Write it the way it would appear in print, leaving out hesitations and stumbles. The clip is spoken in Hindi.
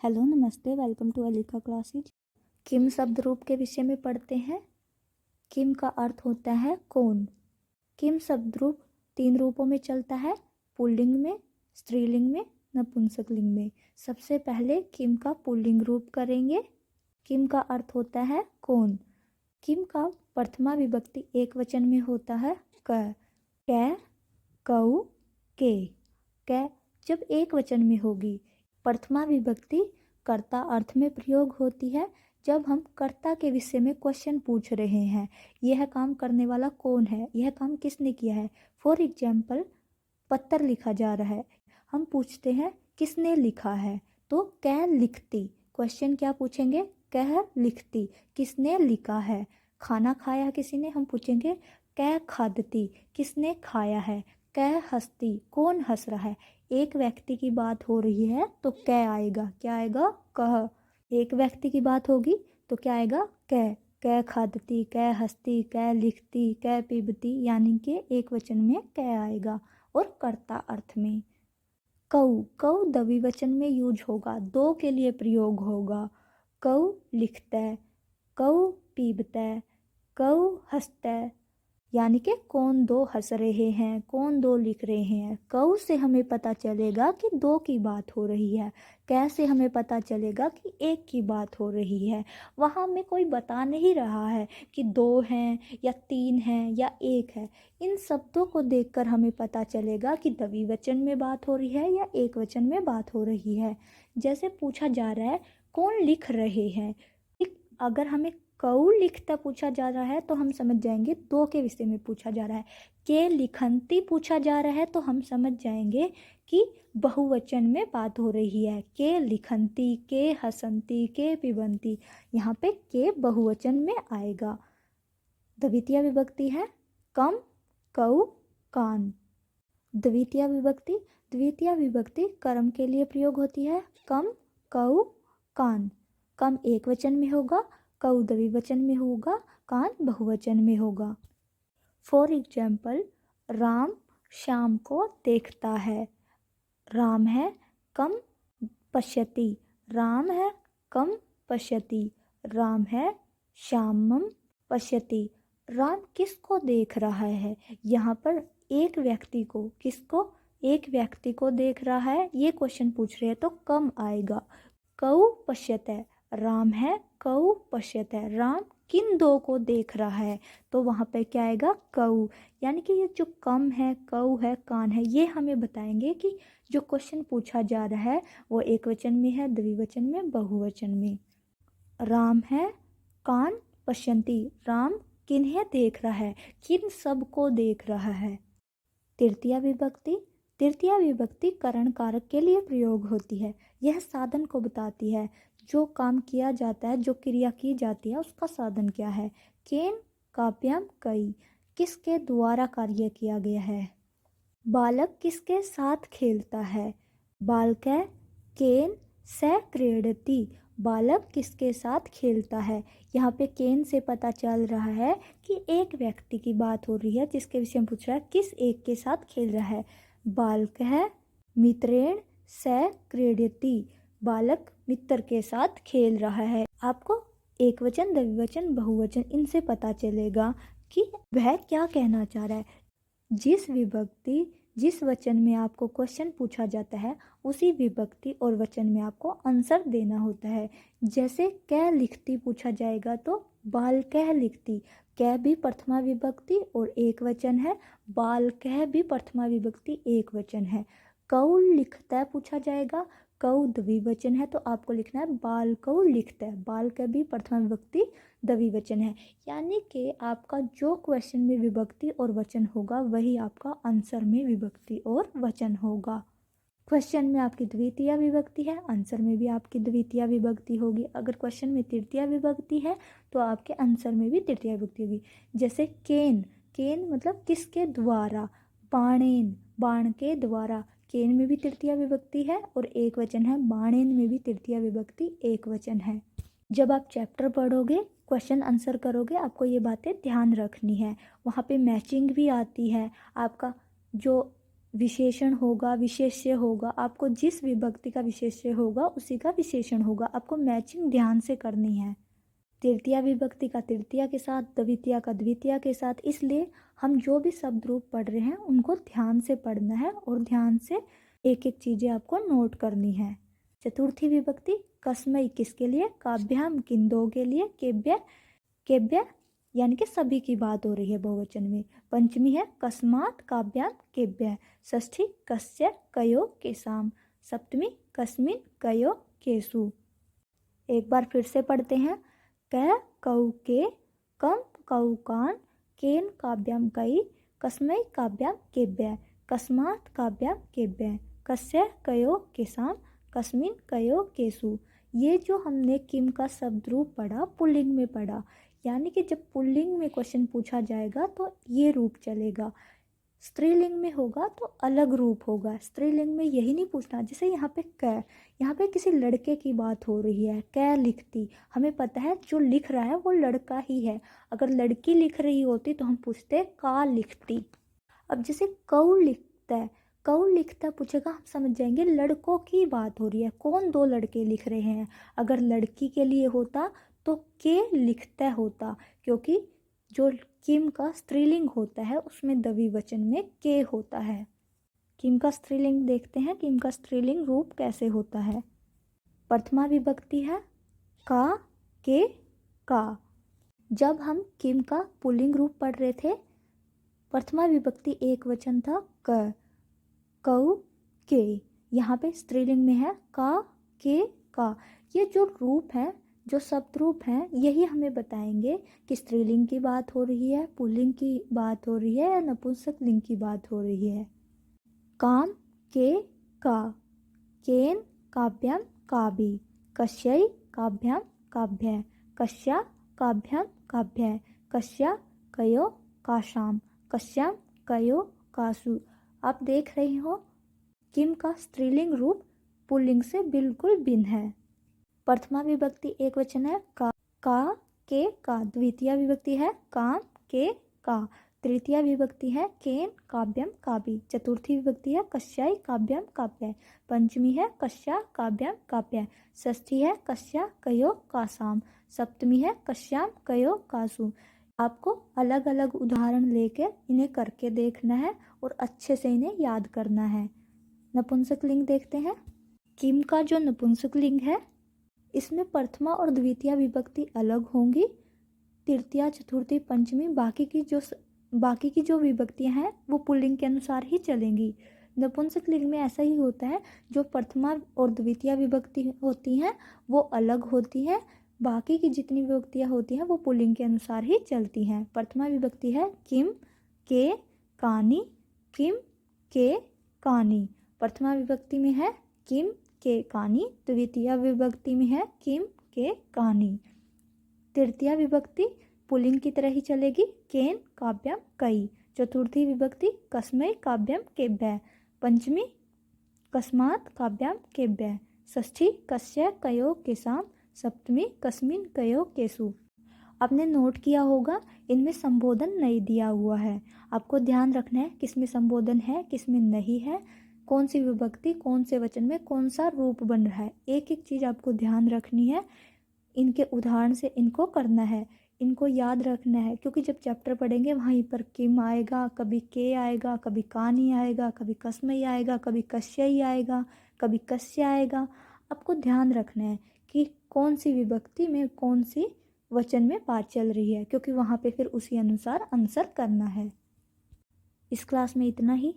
हेलो नमस्ते, वेलकम टू अलीका क्लासेज। किम शब्द रूप के विषय में पढ़ते हैं। किम का अर्थ होता है कौन। किम शब्द रूप 3 रूपों में चलता है, पुल्लिंग में, स्त्रीलिंग में, नपुंसकलिंग में। सबसे पहले किम का पुल्लिंग रूप करेंगे। किम का अर्थ होता है कौन। किम का प्रथमा विभक्ति एक वचन में होता है क, कै, कऊ, के। कै जब एक वचन में होगी। प्रथमा विभक्ति कर्ता अर्थ में प्रयोग होती है जब हम कर्ता के विषय में क्वेश्चन पूछ रहे हैं। यह काम करने वाला कौन है, यह काम किसने किया है। फॉर एग्जाम्पल, पत्र लिखा जा रहा है, हम पूछते हैं किसने लिखा है, तो कै लिखती। क्वेश्चन क्या पूछेंगे, कह लिखती, किसने लिखा है। खाना खाया किसी ने, हम पूछेंगे कै खादती, किसने खाया है। कै हंसती, कौन हंस रहा है। एक व्यक्ति की बात हो रही है तो कै आएगा, क्या आएगा, कह। एक व्यक्ति की बात होगी तो क्या आएगा, कै। कै खादती, कै हंसती, कै लिखती, कै पीबती, यानी कि एक वचन में कै आएगा। और कर्ता अर्थ में कऊ, कऊ द्विवचन में यूज होगा, दो के लिए प्रयोग होगा। कऊ लिखता, कऊ पीबता, कऊ हंसता, यानी कि कौन दो हंस रहे हैं, कौन दो लिख रहे हैं। कऊ से हमें पता चलेगा कि दो की बात हो रही है। कैसे हमें पता चलेगा कि एक की बात हो रही है। वहाँ में कोई बता नहीं रहा है कि 2 हैं या 3 हैं या 1 है। इन शब्दों को देखकर हमें पता चलेगा कि द्विवचन में बात हो रही है या एक वचन में बात हो रही है। जैसे पूछा जा रहा है कौन लिख रहे हैं, अगर हमें कऊ लिखता पूछा जा रहा है तो हम समझ जाएंगे दो के विषय में पूछा जा रहा है। के लिखंती पूछा जा रहा है तो हम समझ जाएंगे कि बहुवचन में बात हो रही है। के लिखंती, के हसंती, के पिबंती, यहाँ पे के बहुवचन में आएगा। द्वितीय विभक्ति है कम, कऊ, कान। द्वितीय विभक्ति, द्वितीय विभक्ति कर्म के लिए प्रयोग होती है। कम, कऊ, कान। कम एक वचन में होगा, कऊ द्विवचन में होगा, कान बहुवचन में होगा। फॉर एग्जाम्पल, राम श्याम को देखता है। राम है कम पश्यति, राम है कम पश्यति, राम है श्यामम पश्यति। राम किसको देख रहा है, यहाँ पर एक व्यक्ति को, किसको, एक व्यक्ति को देख रहा है, ये क्वेश्चन पूछ रहे हैं तो कम आएगा। कऊ पश्यते, राम है कऊ पश्यते, राम किन दो को देख रहा है, तो वहाँ पे क्या आएगा, कऊ। यानी कि ये जो कम है, कऊ है, कान है, ये हमें बताएंगे कि जो क्वेश्चन पूछा जा रहा है वो एक वचन में है, द्विवचन में, बहुवचन में। राम है कान पश्यंती, राम किन्हें देख रहा है, किन सब को देख रहा है। तृतीया विभक्ति, तृतीया विभक्ति करण कारक के लिए प्रयोग होती है। यह साधन को बताती है, जो काम किया जाता है, जो क्रिया की जाती है उसका साधन क्या है। केन, काव्यम, कई, किसके द्वारा कार्य किया गया है। बालक किसके साथ खेलता है। बालकै केन से क्रीडति, बालक किसके साथ खेलता है। यहाँ पे केन से पता चल रहा है कि एक व्यक्ति की बात हो रही है जिसके विषय में पूछ रहा है किस एक के साथ खेल रहा है। बालकः मित्रेण से क्रीडति, बालक मित्र के साथ खेल रहा है। आपको एक वचन, द्विवचन, बहुवचन इनसे पता चलेगा कि वह क्या कहना चाह रहा है। जिस विभक्ति, जिस वचन में आपको क्वेश्चन पूछा जाता है उसी विभक्ति और वचन में आपको आंसर देना होता है। जैसे कै लिखती पूछा जाएगा तो बाल कह लिखती, कै भी प्रथमा विभक्ति और एक वचन है, बाल कह भी प्रथमा विभक्ति एक वचन है। कऊ लिखता पूछा जाएगा, कऊ द्विवचन है तो आपको लिखना है बाल कऊ लिखता है, बाल का भी प्रथमा विभक्ति द्विवचन है। यानी कि आपका जो क्वेश्चन में विभक्ति और वचन होगा वही आपका आंसर में विभक्ति और वचन होगा। क्वेश्चन में आपकी द्वितीय विभक्ति है, आंसर में भी आपकी द्वितीय विभक्ति होगी। अगर क्वेश्चन में तृतीय विभक्ति है तो आपके आंसर में भी तृतीय विभक्ति होगी। जैसे केन, केन मतलब किसके द्वारा। बाणेन, बाण के द्वारा, केन में भी तृतीय विभक्ति है और एक वचन है, बाणेन में भी तृतीय विभक्ति एक वचन है। जब आप चैप्टर पढ़ोगे, क्वेश्चन आंसर करोगे, आपको ये बातें ध्यान रखनी है। वहाँ पे मैचिंग भी आती है, आपका जो विशेषण होगा, विशेष्य होगा, आपको जिस विभक्ति का विशेष्य होगा उसी का विशेषण होगा। आपको मैचिंग ध्यान से करनी है। तृतीया विभक्ति का तृतीया के साथ, द्वितीया का द्वितीया के साथ। इसलिए हम जो भी शब्द रूप पढ़ रहे हैं उनको ध्यान से पढ़ना है और ध्यान से एक एक चीज़ें आपको नोट करनी है। चतुर्थी विभक्ति कस्मई किसके लिए? काभ्याम किन दो के लिए? केभ्य केभ्य यानी कि सभी की बात हो रही है बहुवचन में। पंचमी है कस्मात काभ्याम केभ्य। षष्ठी कस्य कयो केसाम। सप्तमी कस्मिन कयो केसु। एक बार फिर से पढ़ते हैं। क कौ के, कम कौ कान, केन काभ्याम कई, कस्मै काभ्याम केभ्य, कस्मात् काभ्याम केभ्य, कस्य कयो केसाम, कस्मिन कयो केसु। ये जो हमने किम का शब्द रूप पढ़ा पुल्लिंग में पढ़ा, यानी कि जब पुल्लिंग में क्वेश्चन पूछा जाएगा तो ये रूप चलेगा। स्त्रीलिंग में होगा तो अलग रूप होगा। स्त्रीलिंग में यही नहीं पूछना। जैसे यहाँ पे क, यहाँ पे किसी लड़के की बात हो रही है, क लिखती, हमें पता है जो लिख रहा है वो लड़का ही है। अगर लड़की लिख रही होती तो हम पूछते का लिखती। अब जैसे कौ लिखता है, कौ लिखता पूछेगा, हम समझ जाएंगे लड़कों की बात हो रही है, कौन दो लड़के लिख रहे हैं। अगर लड़की के लिए होता तो के लिखता होता, क्योंकि जो किम का स्त्रीलिंग होता है उसमें द्विवचन में के होता है। किम का स्त्रीलिंग देखते हैं, किम का स्त्रीलिंग रूप कैसे होता है। प्रथमा विभक्ति है का, के, का। जब हम किम का पुल्लिंग रूप पढ़ रहे थे, प्रथमा विभक्ति एक वचन था क, कौ, के। यहाँ पे स्त्रीलिंग में है का, के, का। ये जो रूप है, जो शब्द रूप हैं, यही हमें बताएंगे कि स्त्रीलिंग की बात हो रही है, पुल्लिंग की बात हो रही है या नपुंसक लिंग की बात हो रही है। काम के का, केन काभ्याम काभि, कस्यै काभ्याम काभ्य, कस्या काभ्याम काभ्य, कस्या कयो काशाम, कस्याम कयो कासु। आप देख रहे हो किम का स्त्रीलिंग रूप पुल्लिंग से बिल्कुल भिन्न है। प्रथमा विभक्ति एक वचन है का, के, का। द्वितीय विभक्ति है काम, के, का। तृतीय विभक्ति है केन काभ्याम काभि। चतुर्थी विभक्ति है कस्याय काभ्याम काभ्य। पंचमी है कस्या काभ्याम काभ्य। षष्ठी है कस्या कयो कासाम। सप्तमी है कस्याम कयो कासु। आपको अलग अलग उदाहरण लेके इन्हें करके देखना है और अच्छे से इन्हें याद करना है। नपुंसक लिंग देखते हैं। किम का जो नपुंसक लिंग है इसमें प्रथमा और द्वितीय विभक्ति अलग होंगी। तृतीया, चतुर्थी, पंचमी बाकी की जो विभक्तियां हैं वो पुल्लिंग के अनुसार ही चलेंगी। नपुंसक लिंग में ऐसा ही होता है, जो प्रथमा और द्वितीय विभक्ति होती हैं वो अलग होती हैं। बाकी की जितनी विभक्तियां होती हैं वो पुल्लिंग के अनुसार ही चलती हैं। प्रथमा विभक्ति है किम के कानी, किम के कानी। प्रथमा विभक्ति में है किम के कानी। द्वितीय विभक्ति में है किम के कानी। तृतीय विभक्ति पुल्लिंग की तरह ही चलेगी, केन काभ्याम कई। चतुर्थी विभक्ति कस्मै काभ्याम केभ्य। पंचमी कस्मात् काभ्याम केभ्य। षष्ठी कस्य कयो केसाम। सप्तमी कस्मिन कयो केसु। आपने नोट किया होगा इनमें संबोधन नहीं दिया हुआ है। आपको ध्यान रखना है किसमें संबोधन है, किसमें नहीं है, कौन सी विभक्ति कौन से वचन में कौन सा रूप बन रहा है। एक एक चीज़ आपको ध्यान रखनी है। इनके उदाहरण से इनको करना है, इनको याद रखना है, क्योंकि जब चैप्टर पढ़ेंगे वहीं पर किम आएगा, कभी के आएगा, कभी कानी आएगा, कभी कस्मई आएगा, कभी कस्यई आएगा, कभी कस्य आएगा। आपको ध्यान रखना है कि कौन सी विभक्ति में कौन सी वचन में बात चल रही है, क्योंकि वहाँ पे फिर उसी अनुसार आंसर करना है। इस क्लास में इतना ही।